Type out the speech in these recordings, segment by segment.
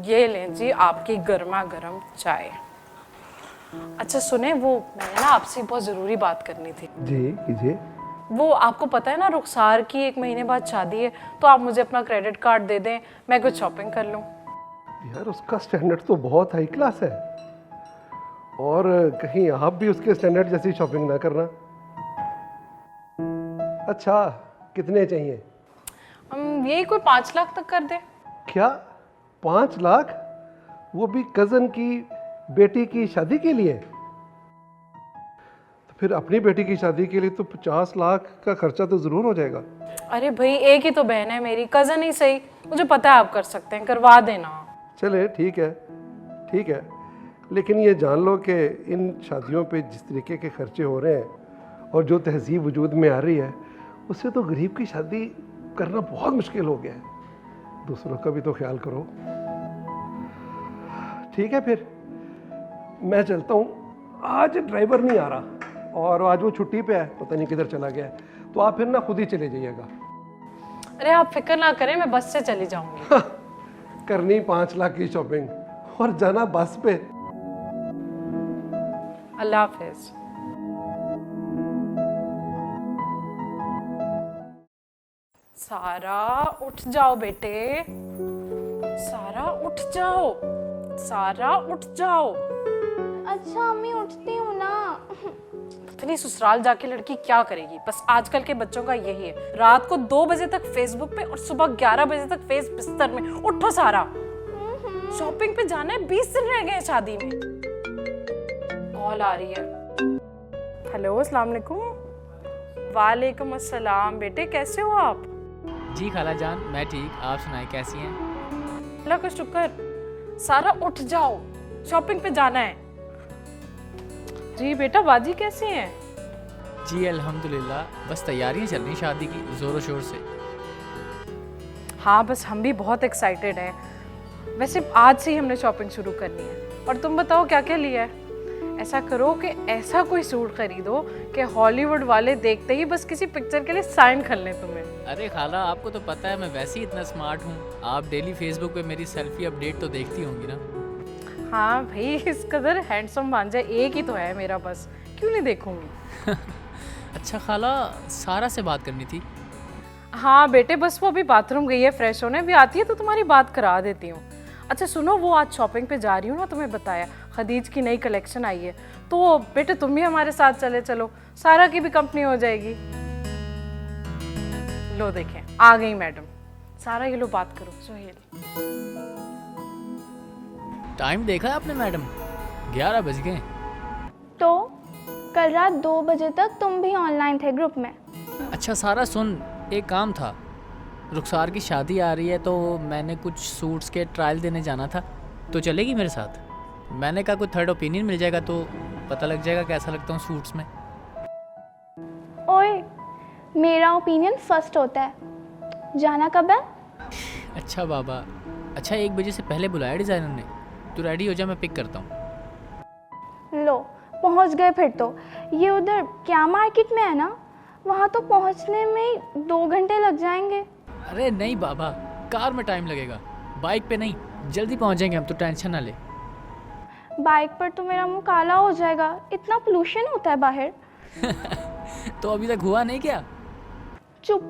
ये लें जी आपकी गर्मा गर्म चाय। अच्छा सुने, वो मैंने ना आपसे बहुत ज़रूरी बात करनी थी। जी कीजिए। वो आपको पता है ना, रुखसार की 1 महीने बाद शादी है, तो आप मुझे अपना क्रेडिट कार्ड दे दें, मैं कुछ शॉपिंग कर लूँ। यार उसका स्टैंडर्ड तो बहुत हाई क्लास है, और कहीं आप भी उसके स्टैंडर्ड जैसी शॉपिंग ना करना। अच्छा कितने चाहिए? हम यही कोई 5 लाख तक कर दें। क्या 5 लाख? वो भी कजन की बेटी की शादी के लिए? तो फिर अपनी बेटी की शादी के लिए तो 50 लाख का खर्चा तो जरूर हो जाएगा। अरे भाई, एक ही तो बहन है मेरी, कजन ही सही, मुझे पता है आप कर सकते हैं, करवा देना। चले ठीक है, ठीक है, लेकिन ये जान लो कि इन शादियों पे जिस तरीके के खर्चे हो रहे हैं और जो तहजीब वजूद में आ रही है, उससे तो गरीब की शादी करना बहुत मुश्किल हो गया है। दूसरों का भी तो ख्याल करो। ठीक है फिर मैं चलता हूँ, आज ड्राइवर नहीं आ रहा और आज वो छुट्टी पे है, पता नहीं किधर चला गया है, तो आप फिर ना खुद ही चले जाइएगा। अरे आप फिक्र ना करें, मैं बस से चली जाऊंगी। करनी 5 लाख की शॉपिंग और जाना बस पे। अल्लाह हाफिज। सारा उठ जाओ बेटे, सारा उठ जाओ, सारा उठ जाओ। अच्छा अम्मी उठती हूँ ना। इतनी ससुराल जाके लड़की क्या करेगी, बस आजकल के बच्चों का यही है, रात को 2 बजे तक फेसबुक पे और सुबह 11 बजे तक फेस बिस्तर में। उठो सारा, शॉपिंग पे जाना है, 20 दिन रह गए शादी में। कॉल आ रही है। हेलो अस्सलाम वालेकुम। वालेकुम अस्सलाम, बेटे कैसे हो आप? जी खाला जान, मैं ठीक, आप सुनाएं कैसी हैं? अल्लाह का शुक्र। सारा उठ जाओ, शॉपिंग पे जाना है। जी बेटा, बाजी कैसे हैं? जी अल्हम्दुलिल्लाह, बस तैयारियां चल रही शादी की ज़ोरों शोर से। हाँ बस हम भी बहुत एक्साइटेड हैं। वैसे आज से ही हमने शॉपिंग शुरू करनी है। और तुम बताओ क्या क्या लिया है? ऐसा करो कि ऐसा कोई सूट खरीदो कि हॉलीवुड वाले देखते ही बस किसी पिक्चर के लिए साइन कर लें तुम्हें। अरे खाला, आपको तो पता है मैं वैसे ही इतना स्मार्ट हूँ, आप डेली फेसबुक पे मेरी सेल्फी अपडेट तो देखती होंगी ना। हाँ भाई, इस कदर हैंडसम भांजा एक ही तो है मेरा, बस क्यों नहीं देखूंगी। अच्छा खाला, सारा से बात करनी थी। हाँ बेटे, बस वो अभी बाथरूम गई है फ्रेश होने, अभी आती है तो तुम्हारी बात करा देती हूँ। अच्छा सुनो, वो आज शॉपिंग पे जा रही हूँ ना, तुम्हें बताया खदीज की नई कलेक्शन आई है, तो बेटे तुम भी हमारे साथ चले चलो, सारा की भी कंपनी हो जाएगी। लो देखें आ गई मैडम। सारा ये लो बात करो। सोहेल, टाइम देखा है आपने मैडम? 11 बज गए। तो कल रात 2 बजे तक तुम भी ऑनलाइन थे ग्रुप में। अच्छा सारा सुन, एक काम था, रुखसार की शादी आ रही है तो मैंने कुछ सूट्स के ट्रायल देने जाना था, तो चलेगी मेरे साथ? मैंने कहा कोई थर्ड ओपिनियन मिल जाएगा तो पता लग जाएगा कैसा लगता हूँ सूट्स में। ओए, मेरा ओपिनियन फर्स्ट होता है। जाना कब है? अच्छा बाबा, अच्छा 1 बजे से पहले बुलाया डिज़ाइनर ने, तू रेडी हो जा, मैं पिक करता हूँ। लो पहुंच गए फिर तो। ये उधर क्या मार्केट में है ना, वहाँ तो पहुँचने में ही 2 घंटे लग जाएंगे। अरे नहीं बाबा, कार में टाइम लगेगा, बाइक पे नहीं, जल्दी पहुँच जाएंगे हम, तो टेंशन ना ले। बाइक पर तो मेरा मुंह काला हो जाएगा, इतना पोल्यूशन होता है बाहर। तो अभी तक हुआ नहीं क्या? चुप,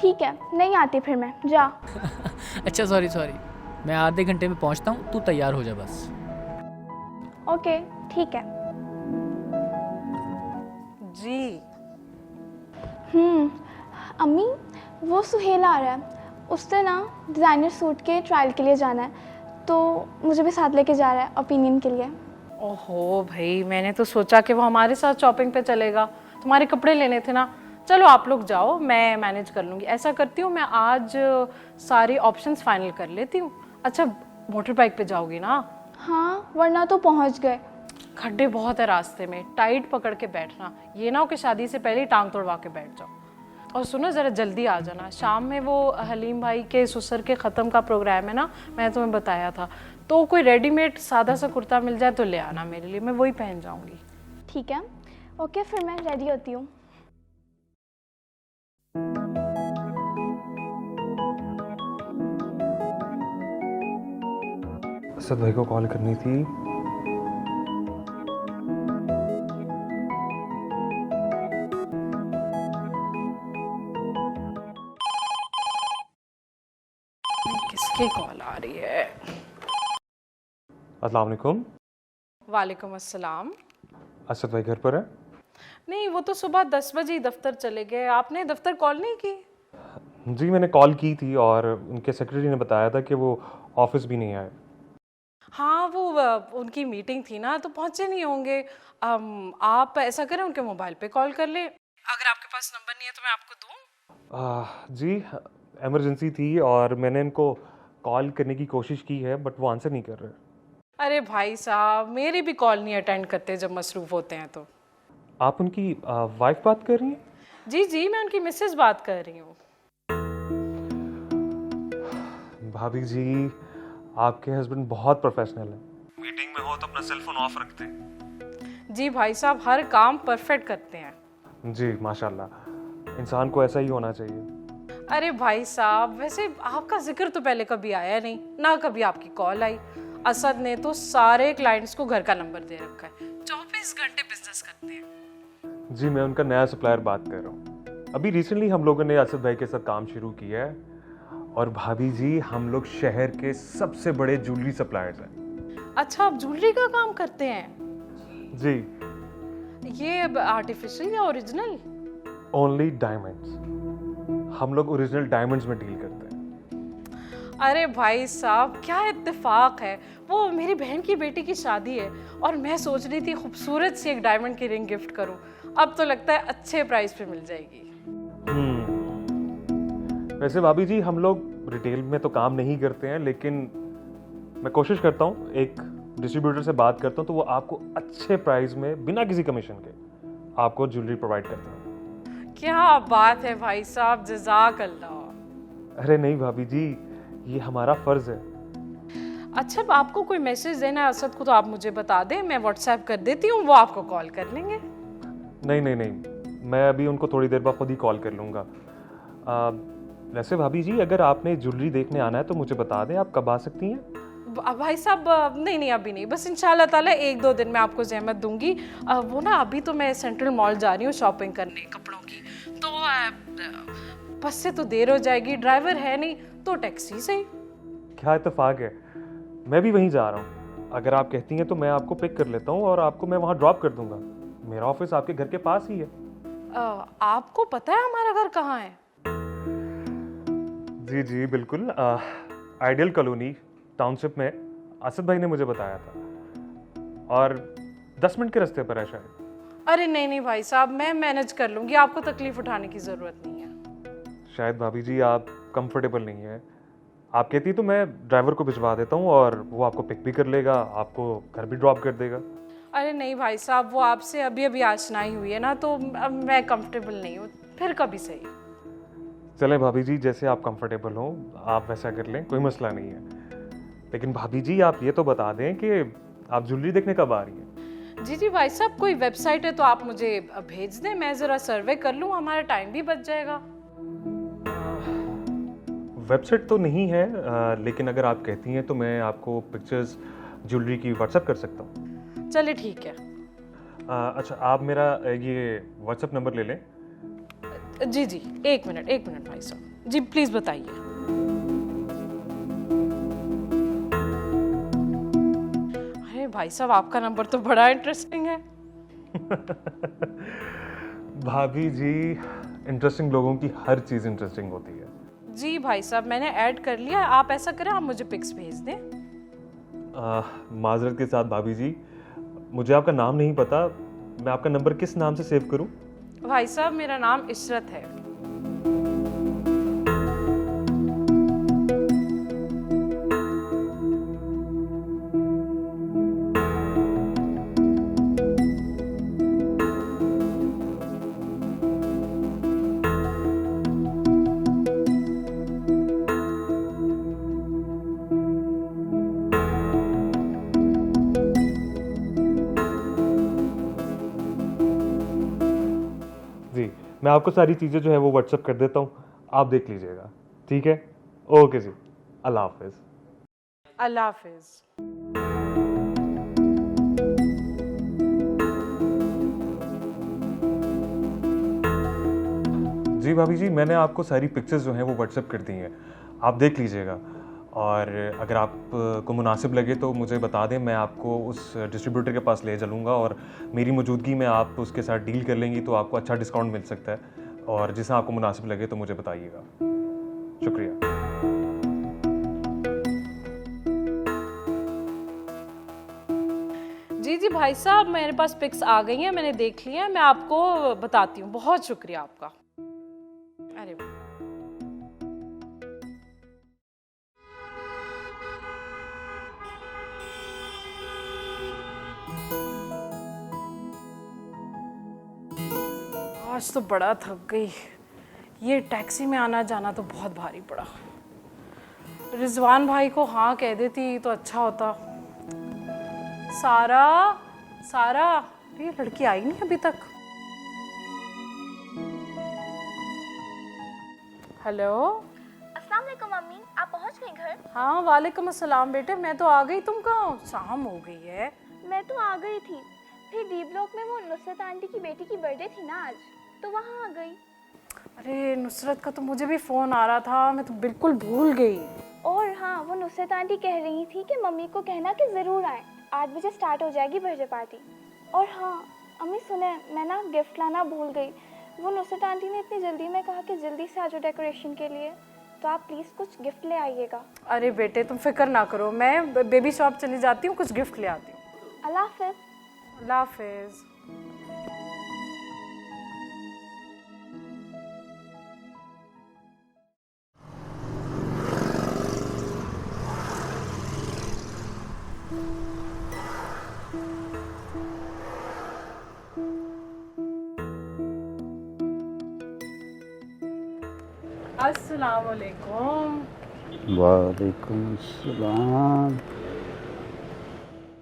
ठीक है नहीं आती फिर मैं, जा। अच्छा सॉरी, मैं आधे घंटे में पहुँचता हूँ, तू तैयार हो जा बस। ओके ठीक है। जी अम्मी, वो सुहेल आ रहा है, उससे ना डिज़ाइनर सूट के ट्रायल के लिए जाना है, तो मुझे भी साथ लेके जा रहा है ओपिनियन के लिए। ओहो भाई, मैंने तो सोचा कि वो हमारे साथ शॉपिंग पे चलेगा, तुम्हारे कपड़े लेने थे ना। चलो आप लोग जाओ, मैं मैनेज कर लूँगी। ऐसा करती हूँ, मैं आज सारी ऑप्शंस फाइनल कर लेती हूँ। अच्छा मोटर बाइक पे जाओगी ना? हाँ वरना तो पहुँच गए। खड्डे बहुत है रास्ते में, टाइट पकड़ के बैठना, ये ना हो कि शादी से पहले ही टांग तोड़वा के बैठ जाओ। और सुनो ज़रा जल्दी आ जाना, शाम में वो हलीम भाई के ससुर के ख़त्म का प्रोग्राम है ना, मैंने तुम्हें बताया था, तो कोई रेडीमेड सादा सा कुर्ता मिल जाए तो ले आना मेरे लिए, मैं वही पहन जाऊँगी। ठीक है, ओके फिर मैं रेडी होती हूँ। असद भाई को कॉल करनी थी। किसकी कॉल आ रही है? अस्सलाम वालेकुम। वालेकुम अस्सलाम। असद भाई घर पर है? नहीं, वो तो सुबह 10 बजे ही दफ्तर चले गए। आपने दफ्तर कॉल नहीं की? जी मैंने कॉल की थी और उनके सेक्रेटरी ने बताया था कि वो ऑफिस भी नहीं आए। हाँ, वो उनकी मीटिंग थी ना, तो पहुंचे नहीं होंगे। आप ऐसा करें, उनके मोबाइल पे कॉल कर लें। अगर आपके पास नंबर नहीं है तो मैं आपको दूं? जी इमरजेंसी थी और मैंने इनको कॉल करने की कोशिश की है बट वो आंसर नहीं कर रहे। अरे भाई साहब, मेरी भी कॉल नहीं अटेंड करते जब मसरूफ़ होते हैं तो। आप उनकी वाइफ बात कर रही हैं? जी जी, मैं उनकी मिसेज बात कर रही हूँ। भाभी जी आपके हस्बैंड बहुत प्रोफेशनल है। मीटिंग में हो तो अपना सेल फोन ऑफ रखते हैं। जी भाई साहब, हर काम परफेक्ट करते हैं। जी माशाल्लाह, इंसान को ऐसा ही होना चाहिए। अरे भाई साहब, वैसे आपका जिक्र तो पहले कभी आया नहीं ना, कभी आपकी कॉल आई। असद ने तो सारे क्लाइंट्स को घर का नंबर दे रखा है, 24 घंटे बिजनेस करते हैं। जी मैं उनका नया सप्लायर बात कर रहा हूँ। अभी रिसेंटली हम लोगों ने असद भाई के साथ काम शुरू किया है और भाभी जी हम लोग शहर के सबसे बड़े ज्वेलरी सप्लायर्स हैं। अच्छा, आप ज्वेलरी का काम करते हैं? जी। ये आर्टिफिशियल या ओरिजिनल? Only diamonds. हम लोग ओरिजिनल डायमंड्स में डील करते हैं। अरे भाई साहब, क्या इत्तेफाक है। वो मेरी बहन की बेटी की शादी है और मैं सोच रही थी खूबसूरत सी एक डायमंड की रिंग गिफ्ट करूं। अब तो लगता है अच्छे प्राइस पे मिल जाएगी। वैसे भाभी जी हम लोग रिटेल में तो काम नहीं करते हैं, लेकिन मैं कोशिश करता हूँ, एक डिस्ट्रीब्यूटर से बात करता हूँ तो वो आपको अच्छे प्राइस में बिना किसी कमीशन के आपको ज्वेलरी प्रोवाइड करता है। क्या बात है भाई साहब, जज़ाक अल्लाह। अरे नहीं भाभी जी, ये हमारा फर्ज है। अच्छा, अब आपको कोई मैसेज देना है असद को तो आप मुझे बता दें, मैं व्हाट्सएप कर देती हूँ, वो आपको कॉल कर लेंगे। नहीं नहीं नहीं, मैं अभी उनको थोड़ी देर बाद खुद ही कॉल कर लूँगा। वैसे भाभी जी अगर आपने ज्वेलरी देखने आना है तो मुझे बता दें, आप कब आ सकती हैं? भाई साहब, नहीं नहीं अभी नहीं, बस इंशाल्लाह ताला 1-2 दिन में आपको ज़हमत दूंगी। वो ना, अभी तो मैं सेंट्रल मॉल जा रही हूँ शॉपिंग करने कपड़ों की, तो बस से तो देर हो जाएगी, ड्राइवर है नहीं तो टैक्सी से ही। क्या इत्तेफाक है, मैं भी वहीं जा रहा हूँ। अगर आप कहती हैं तो मैं आपको पिक कर लेता हूँ और आपको मैं वहाँ ड्रॉप कर दूँगा। मेरा ऑफिस आपके घर के पास ही है। आपको पता है हमारा घर कहाँ है? जी जी बिल्कुल, आइडियल कॉलोनी टाउनशिप में असद भाई ने मुझे बताया था और 10 मिनट के रास्ते पर है शायद। अरे नहीं नहीं भाई साहब, मैं मैनेज कर लूँगी, आपको तकलीफ उठाने की ज़रूरत नहीं है। शायद भाभी जी आप कंफर्टेबल नहीं है। आप कहती तो मैं ड्राइवर को भिजवा देता हूँ और वो आपको पिक भी कर लेगा, आपको घर भी ड्रॉप कर देगा। अरे नहीं भाई साहब, वो आपसे अभी अभी आशनाई हुई है ना, तो अब मैं कंफर्टेबल नहीं हूँ, फिर कभी सही। चलें भाभी जी, जैसे आप कंफर्टेबल हो आप वैसा कर लें, कोई मसला नहीं है। लेकिन भाभी जी आप ये तो बता दें कि आप ज्वेलरी देखने कब आ रही हैं? जी जी भाई साहब, कोई वेबसाइट है तो आप मुझे भेज दें, मैं ज़रा सर्वे कर लूँ, हमारा टाइम भी बच जाएगा। वेबसाइट तो नहीं है, लेकिन अगर आप कहती हैं तो मैं आपको पिक्चर्स ज्वेलरी की व्हाट्सएप कर सकता हूँ। चलिए ठीक है। अच्छा आप मेरा ये व्हाट्सएप नंबर ले लें। जी जी, एक मिनट भाई साहब, जी प्लीज़ बताइए। अरे भाई साहब, आपका नंबर तो बड़ा इंटरेस्टिंग है। भाभी जी इंटरेस्टिंग लोगों की हर चीज़ इंटरेस्टिंग होती है। जी भाई साहब, मैंने ऐड कर लिया। आप ऐसा करें, आप मुझे पिक्स भेज दें। माजरत के साथ भाभी जी, मुझे आपका नाम नहीं पता, मैं आपका नंबर किस नाम से सेव करूं? भाई साहब, मेरा नाम इशरत है। जी मैं आपको सारी चीज़ें जो है वो व्हाट्सअप कर देता हूँ, आप देख लीजिएगा। ठीक है, ओके जी, अल्लाह हाफिज़। अल्लाह हाफिज। जी भाभी जी, मैंने आपको सारी पिक्चर्स जो हैं वो व्हाट्सएप कर दी हैं, आप देख लीजिएगा। और अगर आपको मुनासिब लगे तो मुझे बता दें, मैं आपको उस डिस्ट्रीब्यूटर के पास ले चलूँगा और मेरी मौजूदगी में आप उसके साथ डील कर लेंगी तो आपको अच्छा डिस्काउंट मिल सकता है। और जिसे आपको मुनासिब लगे तो मुझे बताइएगा। शुक्रिया। जी जी भाई साहब, मेरे पास पिक्स आ गई हैं, मैंने देख लिया है, मैं आपको बताती हूँ। बहुत शुक्रिया आपका। अरे वाह। आज तो बड़ा थक गई, ये टैक्सी में आना जाना तो बहुत भारी पड़ा। रिजवान भाई को हाँ कह देती तो अच्छा होता। सारा सारा, ये लड़की आई नहीं अभी तक। हेलो। अस्सलाम वालेकुम मम्मी, आप पहुंच गई घर? हाँ वालेकुम अस्सलाम बेटे, मैं तो आ गई, तुम कहाँ हो? शाम हो गई है। मैं तो आ गई थी, फिर डी ब्लॉक में वो नुसरत आंटी की बेटी की बर्थडे थी ना आज, तो वहाँ आ गई। अरे नुसरत का तो मुझे भी फ़ोन आ रहा था, मैं तो बिल्कुल भूल गई। और हाँ, वो नुसरत आंटी कह रही थी कि मम्मी को कहना कि ज़रूर आए, 8 बजे स्टार्ट हो जाएगी बर्थडे पार्टी। और हाँ अम्मी सुने, मैं ना गिफ्ट लाना भूल गई। वो नुसरत आंटी ने इतनी जल्दी में कहा कि जल्दी से आ जाओ डेकोरेशन के लिए, तो आप प्लीज़ कुछ गिफ्ट ले आइएगा। अरे बेटे तुम फिक्र ना करो, मैं बेबी शॉप चली जाती हूँ, कुछ गिफ्ट ले आती हूँ। अल्लाह हाफ़िज़। अल्लाह हाफिज़। अस्सलाम वालेकुम। वालेकुम सलाम।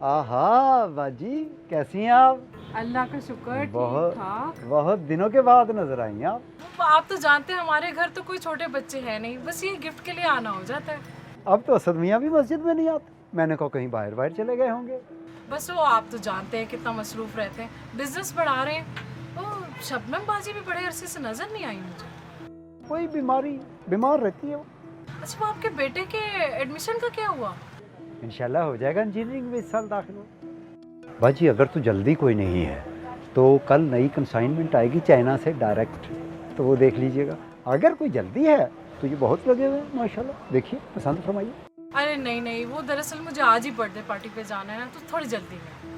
आहा बाजी, कैसी हैं आप? अल्लाह का शुक्र, ठीक बहुत ठाक। बहुत दिनों के बाद नजर आई हैं आप। आप तो जानते हैं हमारे घर तो कोई छोटे बच्चे हैं नहीं, बस ये गिफ्ट के लिए आना हो जाता है। अब तो असद मियाँ भी मस्जिद में नहीं आते, मैंने कहा कहीं बाहर बाहर चले गए होंगे। बस वो आप तो जानते हैं कितना मसरूफ रहते हैं, बिजनेस बढ़ा रहे हैं। ओ शबनम बाजी भी बड़े अरसे से नजर नहीं आई मुझे। कोई बीमारी, बीमार रहती है वो। अच्छा वो आपके बेटे के एडमिशन का क्या हुआ? इंशाल्लाह हो जाएगा, इंजीनियरिंग में इस साल दाखिल हो। बाजी अगर तो जल्दी कोई नहीं है तो कल नई कंसाइनमेंट आएगी चाइना से डायरेक्ट, तो वो देख लीजिएगा। अगर कोई जल्दी है तो ये बहुत लगे हुए हैं माशाल्लाह, देखिए पसंद फरमाइए। अरे नहीं नहीं, वो दरअसल मुझे आज ही बर्थडे पार्टी पे जाना है ना, तो थोड़ी जल्दी में।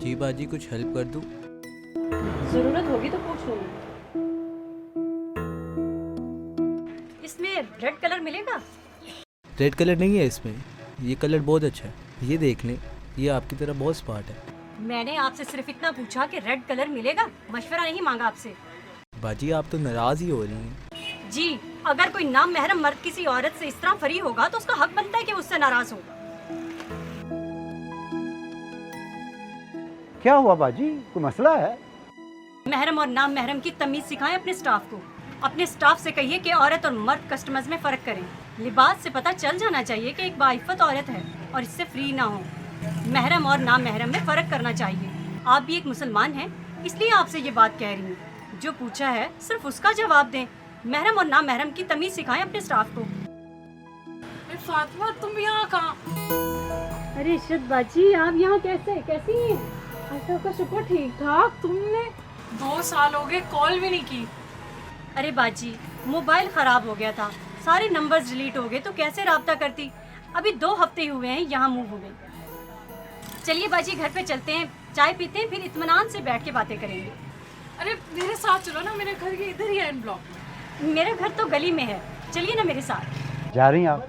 जी बाजी, कुछ हेल्प कर दूँ? जरूरत होगी तो पूछ लूंगी। इसमें रेड कलर मिलेगा? रेड कलर नहीं है इसमें, ये कलर बहुत अच्छा है, ये देख लें, ये आपकी तरह बहुत स्मार्ट है। मैंने आपसे सिर्फ इतना पूछा कि रेड कलर मिलेगा, मशवरा नहीं मांगा आपसे। बाजी आप तो नाराज़ ही हो रही हैं। जी, अगर कोई नाम महरम मर्द किसी औरत से इस तरह फ्री होगा तो उसका हक बनता है कि उससे नाराज हो। क्या हुआ बाजी, कोई मसला है? महरम और नाम महरम की तमीज सिखाएं अपने स्टाफ को। अपने स्टाफ से कहिए कि औरत और मर्द कस्टमर्स में फर्क करें। लिबास से पता चल जाना चाहिए कि एक बाइफ़त औरत है और इससे फ्री ना हो। महरम और नाम महरम में फ़र्क करना चाहिए। आप भी एक मुसलमान हैं, इसलिए आपसे ये बात कह रही हूँ। जो पूछा है सिर्फ उसका जवाब दें। महरम और नाम महरम की तमीज़ सिखाएं अपने स्टाफ को। फातिमा तुम यहाँ कहाँ? अरे इशरत बाजी, आप यहाँ कैसी हैं? अल्लाह का शुक्र ठीक ठाक। तुमने 2 साल हो गए कॉल भी नहीं की। अरे बाजी, मोबाइल ख़राब हो गया था, सारे नंबर्स डिलीट हो गए तो कैसे रब्ता करती। अभी 2 हफ्ते हुए हैं यहाँ मूव हो गई। चलिए बाजी घर पे चलते हैं, चाय पीते हैं, फिर इत्मीनान से बैठ के बातें करेंगे। अरे मेरे साथ चलो ना, मेरे घर के इधर ही है एन ब्लॉक में। मेरा घर तो गली में है, चलिए ना मेरे साथ। जा रही हैं आप?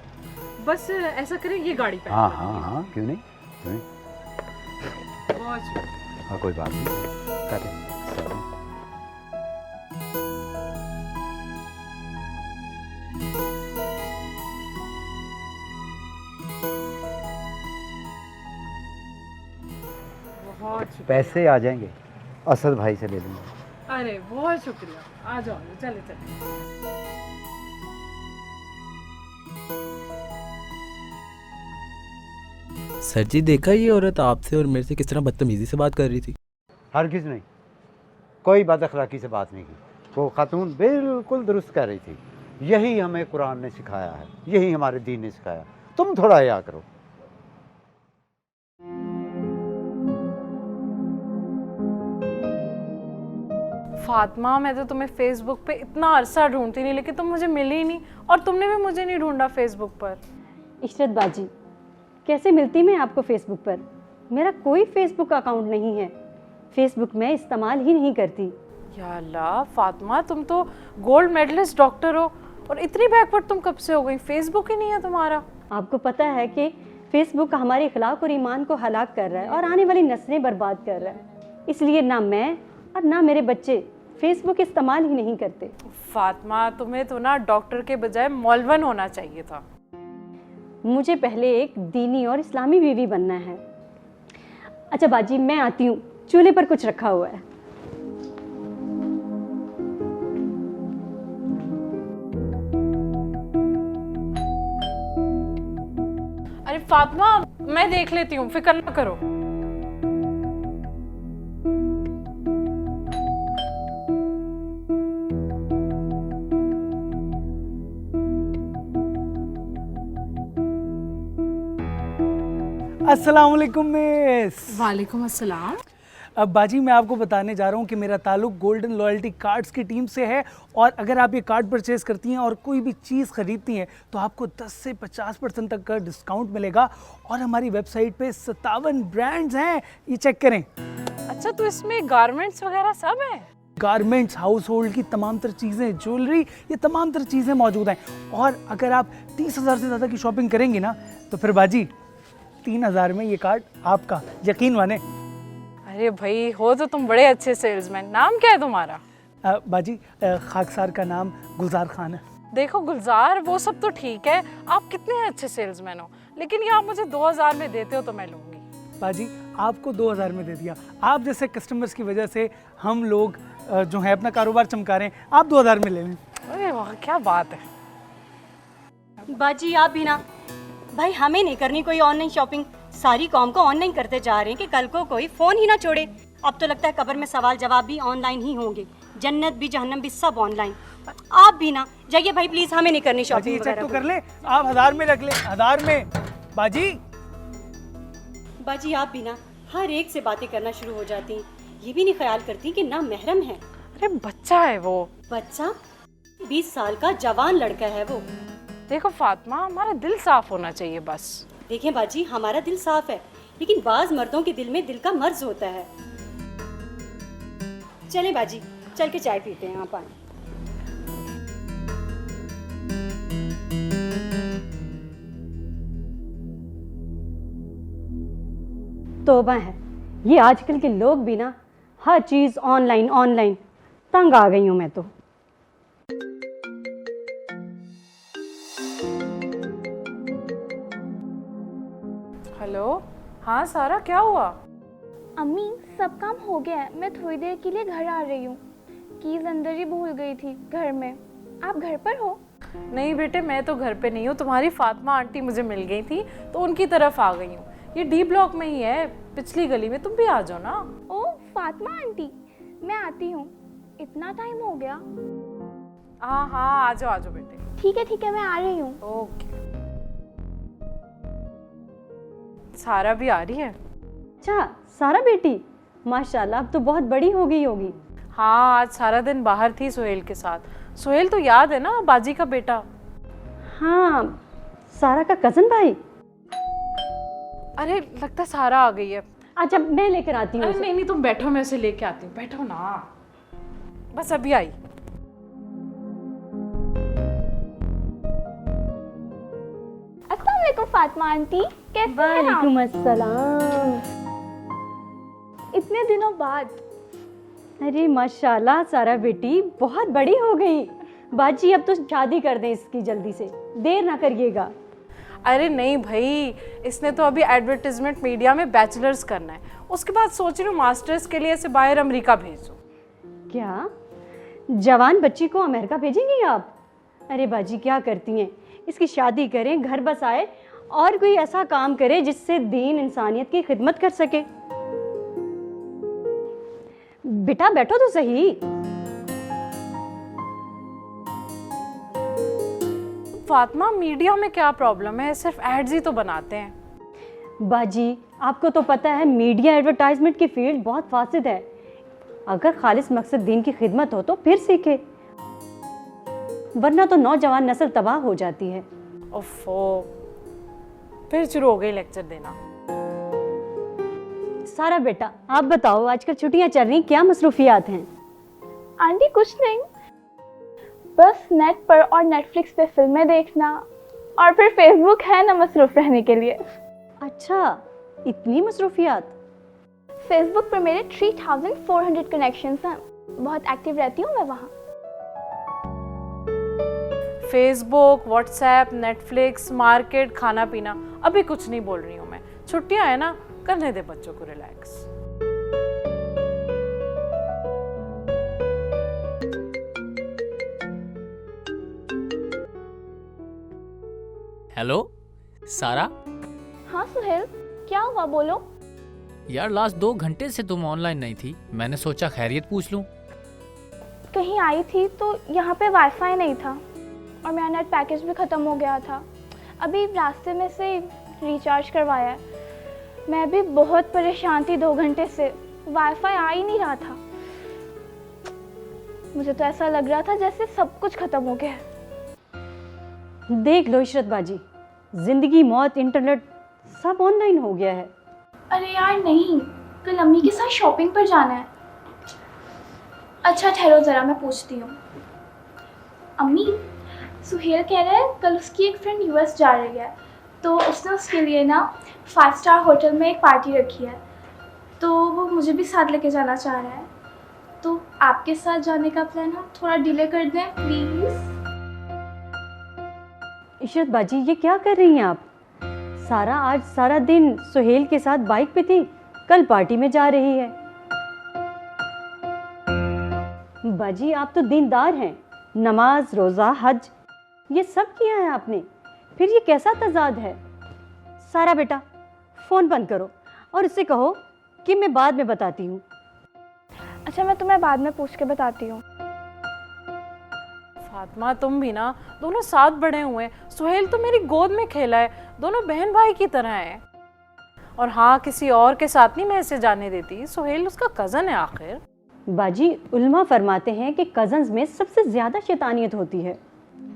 बस ऐसा करें, ये गाड़ी पे। हाँ हाँ हाँ, क्यों नहीं, क्यों नहीं। बहुत हाँ कोई बात नहीं, करें। बहुत शुक्रिया। पैसे आ जाएंगे, असद भाई से ले लूँगा। अरे बहुत शुक्रिया, आ जाओ चले चले। सर जी देखा ये औरत आपसे और मेरे से किस तरह बदतमीजी से बात कर रही थी। हरगिज़ नहीं, कोई बद अखलाकी से बात नहीं की। वो खातून बिल्कुल दुरुस्त कह रही थी। यही हमें कुरान ने सिखाया है, यही हमारे दीन ने सिखाया। तुम थोड़ा हया करो। फातिमा, मैं तो तुम्हें फेसबुक पे इतना अरसा ढूंढती नहीं, लेकिन तुम मुझे मिली ही नहीं, और तुमने भी मुझे नहीं ढूंढा फेसबुक पर। इशरत बाजी, कैसे मिलती मैं आपको फेसबुक पर? मेरा कोई फेसबुक अकाउंट नहीं है, फेसबुक मैं इस्तेमाल ही नहीं करती। या अल्लाह फातिमा, तुम तो गोल्ड मेडलिस्ट डॉक्टर हो और इतनी बैकवर्ड तुम कब से हो गई? फेसबुक ही नहीं है तुम्हारा। आपको पता है कि फेसबुक हमारे इखलाक और ईमान को हलाक कर रहा है और आने वाली नस्लें बर्बाद कर रहा है। इसलिए ना मैं और ना मेरे बच्चे फेसबुक इस्तेमाल ही नहीं करते। फातिमा, तुम्हें तो ना डॉक्टर के बजाय मौलवन होना चाहिए था। मुझे पहले एक दीनी और इस्लामी बीवी बनना है। अच्छा बाजी, मैं आती हूँ, चूल्हे पर कुछ रखा हुआ है। अरे फातिमा, मैं देख लेती हूँ, फिक्र ना करो। अस्सलाम वालेकुम मिस। वालेकुम अस्सलाम। अब बाजी, मैं आपको बताने जा रहा हूँ कि मेरा ताल्लुक गोल्डन लॉयल्टी कार्ड्स की टीम से है, और अगर आप ये कार्ड परचेज़ करती हैं और कोई भी चीज़ ख़रीदती हैं तो आपको 10 से 50% तक का डिस्काउंट मिलेगा। और हमारी वेबसाइट पे 57 ब्रांड्स हैं, ये चेक करें। अच्छा, तो इसमें गारमेंट्स वगैरह सब है? गारमेंट्स, हाउस होल्ड की तमाम तर चीज़ें, ज्वेलरी, ये तमाम तर चीज़ें मौजूद हैं। और अगर आप 30,000 से ज़्यादा की शॉपिंग करेंगी ना, तो फिर बाजी 3,000 में ये कार्ड आपका, यकीन माने। अरे भाई, हो तो तुम बड़े अच्छे सेल्समैन। नाम क्या है तुम्हारा? बाजी, खाकसार का नाम गुलजार खान है। देखो गुलजार, वो सब तो ठीक है, आप कितने अच्छे सेल्समैन हो, लेकिन ये आप मुझे 2,000 में देते हो तो मैं लूँगी। बाजी, आपको 2,000 में दे दिया। आप जैसे कस्टमर्स की वजह से हम लोग जो है अपना कारोबार चमका रहे हैं। आप 2,000 में ले लें। अरे वाह, क्या बात है। बाजी आप भी ना, भाई हमें नहीं करनी कोई ऑनलाइन शॉपिंग, सारी कॉम को ऑनलाइन करते जा रहे हैं कि कल को कोई फोन ही ना छोड़े। अब तो लगता है कब्र में सवाल जवाब भी ऑनलाइन ही होंगे, जन्नत भी जहन्नम भी सब ऑनलाइन। आप भी ना जाइए भाई प्लीज, हमें नहीं करनी बाजी, शॉपिंग ये चेक तो वगैरह। कर ले, आप 1000 में रख ले, 1000 में। बाजी बाजी आप भी ना हर एक से बातें करना शुरू हो जाती हैं, ये भी नहीं ख्याल करती कि ना महरम है। अरे बच्चा है वो। बच्चा? 20 साल का जवान लड़का है वो। देखो फातिमा, हमारा दिल साफ होना चाहिए बस। देखें बाजी, हमारा दिल साफ है, लेकिन बाज मर्दों के दिल में दिल का मर्ज होता है। चलें बाजी, चल के चाय पीते हैं। आप आए। तौबा है, ये आजकल के लोग भी ना हर चीज ऑनलाइन ऑनलाइन, तंग आ गई हूँ मैं तो। हेलो, हाँ सारा, क्या हुआ? अम्मी, सब काम हो गया है, मैं थोड़ी देर के लिए घर आ रही हूँ। कीज़ अंदर ही भूल गई थी घर में। आप घर पर हो? नहीं बेटे, मैं तो घर पे नहीं हूँ। तुम्हारी फातिमा आंटी मुझे मिल गई थी तो उनकी तरफ आ गई हूँ। ये डी ब्लॉक में ही है, पिछली गली में। तुम भी आ जाओ ना। ओ फातिमा आंटी, मैं आती हूँ। इतना टाइम हो गया? हाँ हाँ, आ जाओ बेटे। ठीक है, मैं आ रही हूँ। ओके। सारा भी आ रही है? अच्छा, सारा बेटी, माशाल्लाह अब तो बहुत बड़ी हो गई होगी। हाँ, आज सारा दिन बाहर थी सुहेल के साथ। सुहेल तो याद है ना, बाजी का बेटा? हाँ, सारा का कजन भाई। अरे लगता है सारा आ गई है। अच्छा, मैं लेकर आती हूँ अरे उसे। नहीं, तुम बैठो, मैं उसे लेके आती हूँ। बैठो ना, बस अभी आई। अस्सलाम वालेकुम फातिमा आंटी, कैसे हैं आप? वालेकुम अस्सलाम। इतने दिनों बाद। अरे माशाल्लाह सारा बेटी बहुत बड़ी हो गई। बाजी अब तो शादी कर दें इसकी जल्दी से, देर ना करिएगा। अरे नहीं भाई, इसने तो अभी एडवर्टाइजमेंट मीडिया में बैचलर्स करना है, उसके बाद सोच रही हूँ मास्टर्स के लिए ऐसे बाहर अमेरिका भेजूँ। क्या जवान बच्ची को अमेरिका भेजेंगी आप? अरे बाजी क्या करती हैं, इसकी शादी करें, घर बस आए और कोई ऐसा काम करे जिससे दीन इंसानियत की खिदमत कर सके। बेटा बैठो तो सही। फातिमा, मीडिया में क्या प्रॉब्लम है, सिर्फ एड्स ही तो बनाते हैं। बाजी आपको तो पता है मीडिया एडवर्टाइजमेंट की फील्ड बहुत फासिद है। अगर खालिस मकसद दीन की खिदमत हो तो फिर सीखे, वरना तो नौजवान नस्ल तबाह हो जाती है। ओफो, फिर शुरू हो गई लेक्चर देना। सारा बेटा आप बताओ, आजकल छुट्टियां चल रही, क्या मसरूफियात हैं? आंटी कुछ नहीं, बस नेट पर और नेटफ्लिक्स पे फिल्में देखना, और फिर फेसबुक है ना मसरूफ रहने के लिए। अच्छा, इतनी मसरूफियात? फेसबुक पर मेरे 3400 कनेक्शंस हैं, बहुत एक्टिव रहती हूँ मैं वहाँ। फेसबुक, व्हाट्सएप, नेटफ्लिक्स, मार्केट, खाना पीना, अभी कुछ नहीं बोल रही हूँ मैं, छुट्टियां है ना, करने दे बच्चों को रिलैक्स। हेलो सारा। हाँ सुहेल, क्या हुआ बोलो। यार लास्ट 2 घंटे से तुम ऑनलाइन नहीं थी, मैंने सोचा खैरियत पूछ लूं। कहीं आई थी तो यहाँ पे वाईफाई नहीं था और मेरा नेट पैकेज भी ख़त्म हो गया था, अभी रास्ते में से रिचार्ज करवाया है। मैं भी बहुत परेशान थी, 2 घंटे से वाईफाई आ ही नहीं रहा था। मुझे तो ऐसा लग रहा था जैसे सब कुछ ख़त्म हो गया है। देख लो इशरत बाजी, जिंदगी मौत इंटरनेट सब ऑनलाइन हो गया है। अरे यार नहीं, कल अम्मी के साथ शॉपिंग पर जाना है। अच्छा ठहरो ज़रा, मैं पूछती हूँ। अम्मी, सुहेल कह रहा है कल उसकी एक फ्रेंड यूएस जा रही है, तो उसने उसके लिए ना 5 स्टार होटल में एक पार्टी रखी है, तो वो मुझे भी साथ लेके जाना चाह रहा है। तो आपके साथ जाने का प्लान हम थोड़ा डिले कर दें प्लीज़। इशरत बाजी ये क्या कर रही हैं आप? सारा आज सारा दिन सुहेल के साथ बाइक पे थी, कल पार्टी में जा रही है। बाजी आप तो दीनदार हैं, नमाज, रोज़ा, हज ये सब किया है आपने, फिर ये कैसा तजाद है? सारा बेटा फ़ोन बंद करो और उससे कहो कि मैं बाद में बताती हूँ। अच्छा मैं तुम्हें बाद में पूछ के बताती हूँ। फातिमा तुम भी ना, दोनों साथ बड़े हुए हैं, सुहेल तो मेरी गोद में खेला है, दोनों बहन भाई की तरह है। और हाँ, किसी और के साथ नहीं मैं इसे जाने देती, सुहेल उसका कज़न है आखिर। बाजी उल्मा फरमाते हैं कि कज़न्स में सबसे ज़्यादा शैतानियत होती है।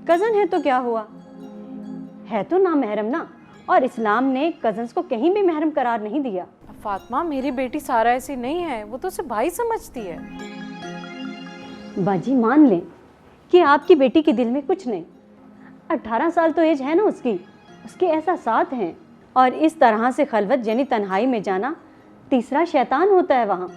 कज़न है तो क्या हुआ, है तो ना महरम ना, और इस्लाम ने कज़न्स को कहीं भी महरम करार नहीं दिया। फातिमा मेरी बेटी सारा ऐसी नहीं है, वो तो उसे भाई समझती है। बाजी मान लें कि आपकी बेटी के दिल में कुछ नहीं, 18 साल तो एज है ना उसकी, उसके एहसासात हैं, और इस तरह से खलवत यानी तन्हाई में जाना तीसरा शैतान होता है वहाँ।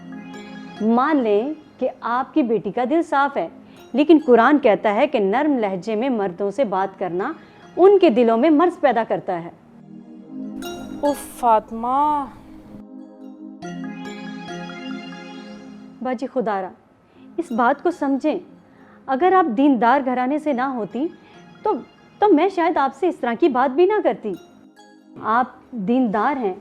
मान लें कि आपकी बेटी का दिल साफ है, लेकिन कुरान कहता है कि नर्म लहजे में मर्दों से बात करना उनके दिलों में मर्ज पैदा करता है। उफ फातिमा। बाजी खुदारा इस बात को समझें, अगर आप दीनदार घराने से ना होती तो मैं शायद आपसे इस तरह की बात भी ना करती। आप दीनदार हैं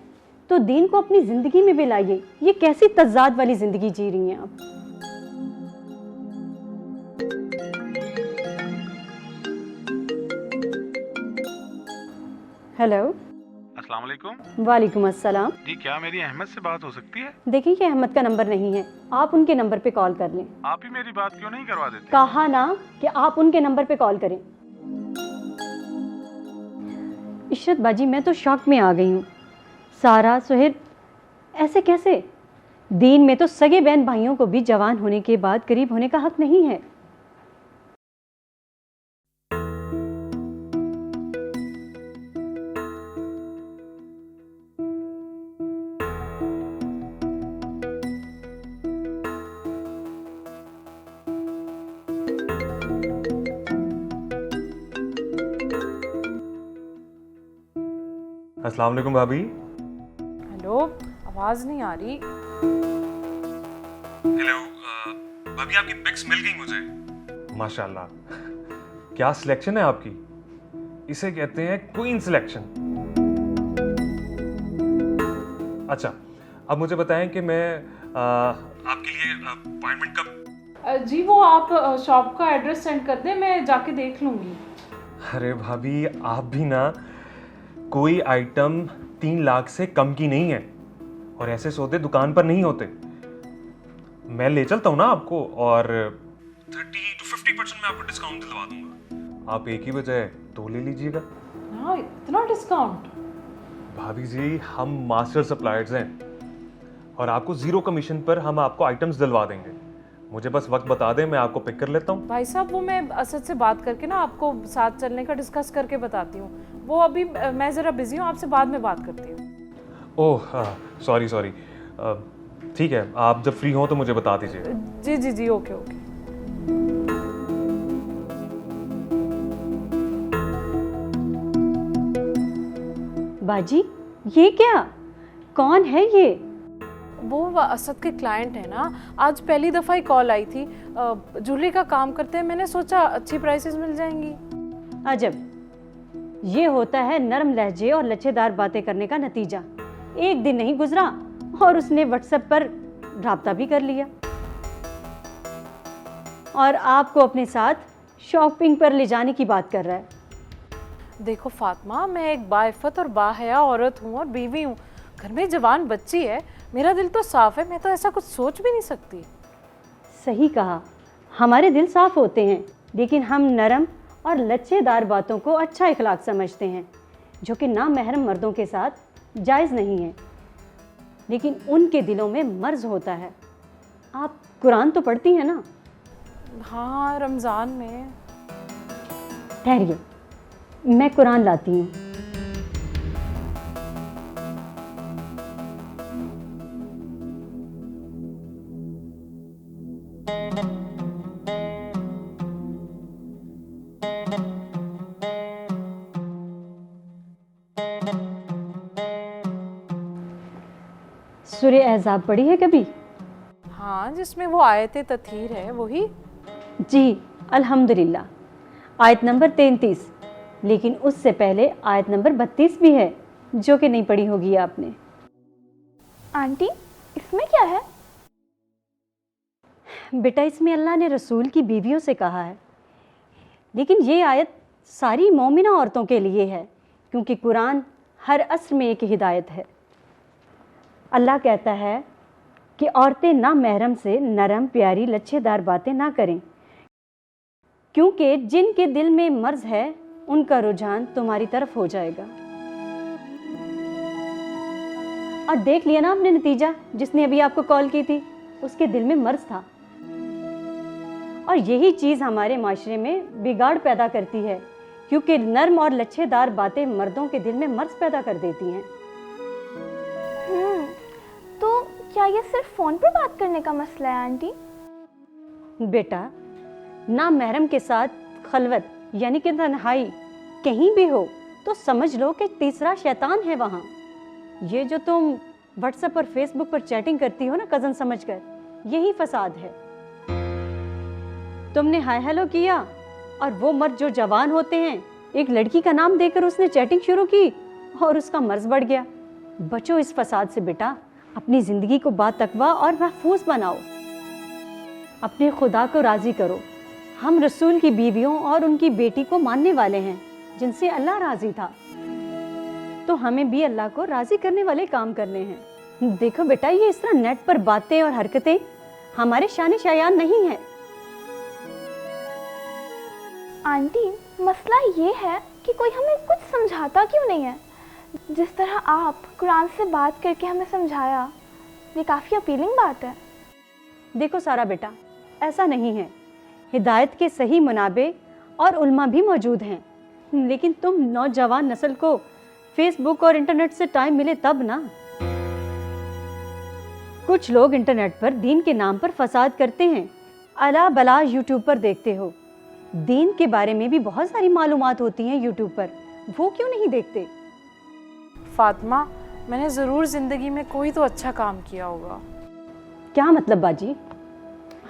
तो दीन को अपनी ज़िंदगी में भी लाइए। ये कैसी तज़ाद वाली ज़िंदगी जी रही हैं आप? हेलो, अस्सलाम वालेकुम। वालेकुम अस्सलाम। जी क्या मेरी अहमद से बात हो सकती है? देखिए ये अहमद का नंबर नहीं है, आप उनके नंबर पे कॉल कर लें। आप ही मेरी बात क्यों नहीं करवा देते? कहा ना कि आप उनके नंबर पे कॉल करें। इशरत बाजी मैं तो शॉक में आ गई हूँ। सारा, सुहेल ऐसे कैसे? दीन में तो सगे बहन भाइयों को भी जवान होने के बाद करीब होने का हक नहीं है। अस्सलाम वालेकुम भाभी। हेलो, आवाज नहीं आ रही। हेलो भाभी, आपकी पिक्स मिल गई मुझे। माशाल्लाह, क्या सिलेक्शन है आपकी। इसे कहते हैं क्वीन सिलेक्शन। अच्छा, अब मुझे बताएं कि मैं आपके लिए अपॉइंटमेंट कब। जी वो आप शॉप का एड्रेस सेंड कर दें, मैं जाके देख लूंगी। अरे भाभी, आप भी ना, कोई आइटम 3 लाख से कम की नहीं है और ऐसे सौदे दुकान पर नहीं होते। मैं ले चलता हूँ ना आपको और 30 to 50% में आपको डिस्काउंट दिलवा दूंगा। आप एक ही बजाय 2 ले लीजिएगा। हाँ, इतना डिस्काउंट? भाभी जी, हम मास्टर सप्लायर्स हैं और आपको 0 कमीशन पर हम आपको आइटम्स दिलवा देंगे। मुझे बस वक्त बता दें, मैं आपको पिक कर लेता हूँ। भाई साहब, वो मैं असद से बात करके ना आपको साथ चलने का डिस्कस करके बताती हूँ। वो अभी मैं ज़रा बिजी हूँ, आपसे बाद में बात करती हूँ। ओह सॉरी सॉरी, ठीक है, आप जब फ्री हो तो मुझे बता दीजिए। जी जी जी, ओके ओके। बाजी, ये क्या? कौन है ये? वो असद के क्लाइंट है ना, आज पहली दफ़ा ही कॉल आई थी। ज्वेलरी का काम करते हैं, मैंने सोचा अच्छी प्राइसेस मिल जाएंगी। अजब, ये होता है नरम लहजे और लच्छेदार बातें करने का नतीजा। एक दिन नहीं गुजरा और उसने व्हाट्सएप पर राब्ता भी कर लिया और आपको अपने साथ शॉपिंग पर ले जाने की बात कर रहा है। देखो फातिमा, मैं एक बाइफ़त और बाहया औरत हूँ और बीवी हूँ। घर में जवान बच्ची है, मेरा दिल तो साफ है, मैं तो ऐसा कुछ सोच भी नहीं सकती। सही कहा, हमारे दिल साफ होते हैं, लेकिन हम नरम और लच्छेदार बातों को अच्छा इखलाक समझते हैं, जो कि नामहरम मर्दों के साथ जायज़ नहीं है, लेकिन उनके दिलों में मर्ज होता है। आप कुरान तो पढ़ती हैं ना? हाँ, रमज़ान में। ठहरिए, मैं कुरान लाती हूँ। सूरे अहज़ाब पढ़ी है कभी? हाँ, जिसमें वो आयत तथहीर है, वही। जी अल्हम्दुलिल्लाह, आयत नंबर 33, लेकिन उससे पहले आयत नंबर 32 भी है, जो कि नहीं पढ़ी होगी आपने। आंटी, इसमें क्या है? बेटा, इसमें अल्लाह ने रसूल की बीवियों से कहा है, लेकिन ये आयत सारी मोमिना औरतों के लिए है, क्योंकि कुरान हर असर में एक हिदायत है। अल्लाह कहता है कि औरतें ना महरम से नरम प्यारी लच्छेदार बातें ना करें, क्योंकि जिनके दिल में मर्ज है उनका रुझान तुम्हारी तरफ हो जाएगा। और देख लिया ना आपने नतीजा, जिसने अभी आपको कॉल की थी उसके दिल में मर्ज था। और यही चीज़ हमारे माशरे में बिगाड़ पैदा करती है, क्योंकि नर्म और लच्छेदार बातें मर्दों के दिल में मर्ज पैदा कर देती हैं। तो क्या ये सिर्फ फ़ोन पर बात करने का मसला है आंटी? बेटा, ना महरम के साथ खलवत यानी कि तन्हाई कहीं भी हो तो समझ लो कि तीसरा शैतान है वहाँ। ये जो तुम व्हाट्सएप और फेसबुक पर चैटिंग करती हो ना कज़न समझकर, यही फसाद है। तुमने हाय हेलो किया और वो मर्द जो जवान होते हैं, एक लड़की का नाम देकर उसने चैटिंग शुरू की और उसका मर्ज बढ़ गया। बचो इस फसाद से बेटा, अपनी ज़िंदगी को बातकवा और महफूज बनाओ, अपने खुदा को राज़ी करो। हम रसूल की बीवियों और उनकी बेटी को मानने वाले हैं, जिनसे अल्लाह राज़ी था, तो हमें भी अल्लाह को राज़ी करने वाले काम करने हैं। देखो बेटा, ये इस तरह नेट पर बातें और हरकतें हमारे शान शायान नहीं है। आंटी, मसला ये है कि कोई हमें कुछ समझाता क्यों नहीं है? जिस तरह आप कुरान से बात करके हमें समझाया, ये काफ़ी अपीलिंग बात है। देखो सारा बेटा, ऐसा नहीं है। हिदायत के सही मुनाबे और उल्मा भी मौजूद हैं, लेकिन तुम नौजवान नस्ल को फेसबुक और इंटरनेट से टाइम मिले तब ना। कुछ लोग इंटरनेट पर दीन के नाम पर फसाद करते हैं। अला बला यूट्यूब पर देखते हो, दीन के बारे में भी बहुत सारी मालूमात होती हैं यूट्यूब पर, वो क्यों नहीं देखते? फातिमा, मैंने ज़रूर ज़िंदगी में कोई तो अच्छा काम किया होगा। क्या मतलब बाजी?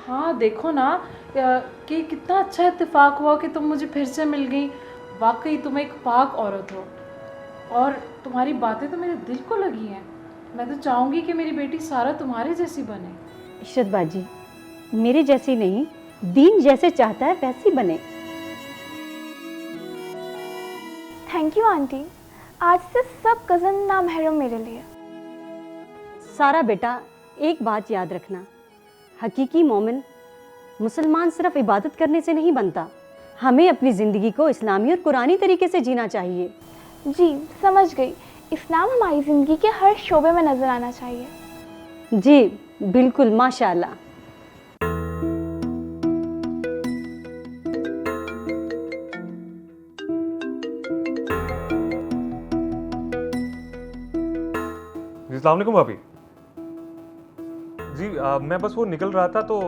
हाँ देखो ना कि कितना अच्छा इत्तेफाक हुआ कि तुम मुझे फिर से मिल गई। वाकई तुम एक पाक औरत हो और तुम्हारी बातें तो मेरे दिल को लगी हैं। मैं तो चाहूँगी कि मेरी बेटी सारा तुम्हारे जैसी बने। इशरत बाजी, मेरे जैसी नहीं, दीन जैसे चाहता है वैसी बने। थैंक यू आंटी, आज से सब कज़न नामहरम मेरे लिए। सारा बेटा, एक बात याद रखना, हकीकी मोमिन मुसलमान सिर्फ इबादत करने से नहीं बनता, हमें अपनी ज़िंदगी को इस्लामी और कुरानी तरीके से जीना चाहिए। जी समझ गई, इस्लाम हमारी ज़िंदगी के हर शोबे में नज़र आना चाहिए। जी बिल्कुल, माशाअल्लाह। अस्सलाम वालेकुम भाभी जी। मैं बस वो निकल रहा था तो।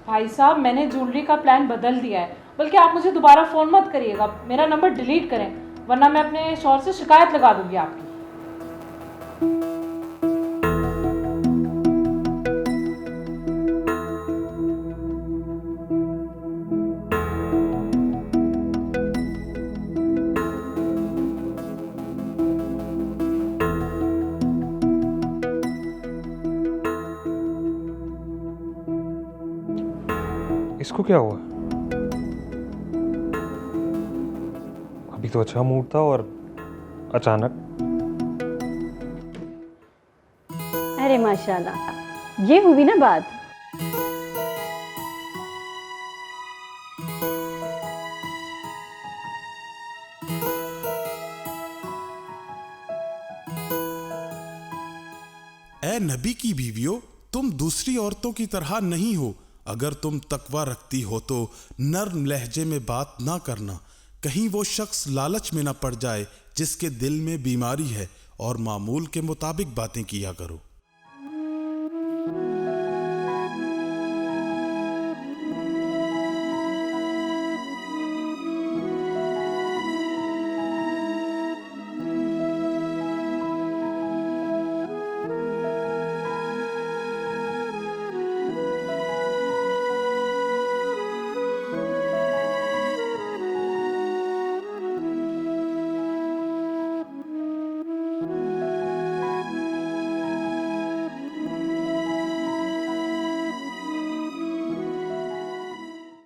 भाई साहब, मैंने ज्वेलरी का प्लान बदल दिया है, बल्कि आप मुझे दोबारा फ़ोन मत करिएगा, मेरा नंबर डिलीट करें, वरना मैं अपने शौहर से शिकायत लगा दूंगी आपकी। इसको क्या हुआ? अभी तो अच्छा मूड था और अचानक। अरे माशाल्लाह, ये हुई ना बात। ए नबी की बीवियों, तुम दूसरी औरतों की तरह नहीं हो। अगर तुम तकवा रखती हो तो नर्म लहजे में बात ना करना, कहीं वो शख्स लालच में ना पड़ जाए जिसके दिल में बीमारी है, और मामूल के मुताबिक बातें किया करो।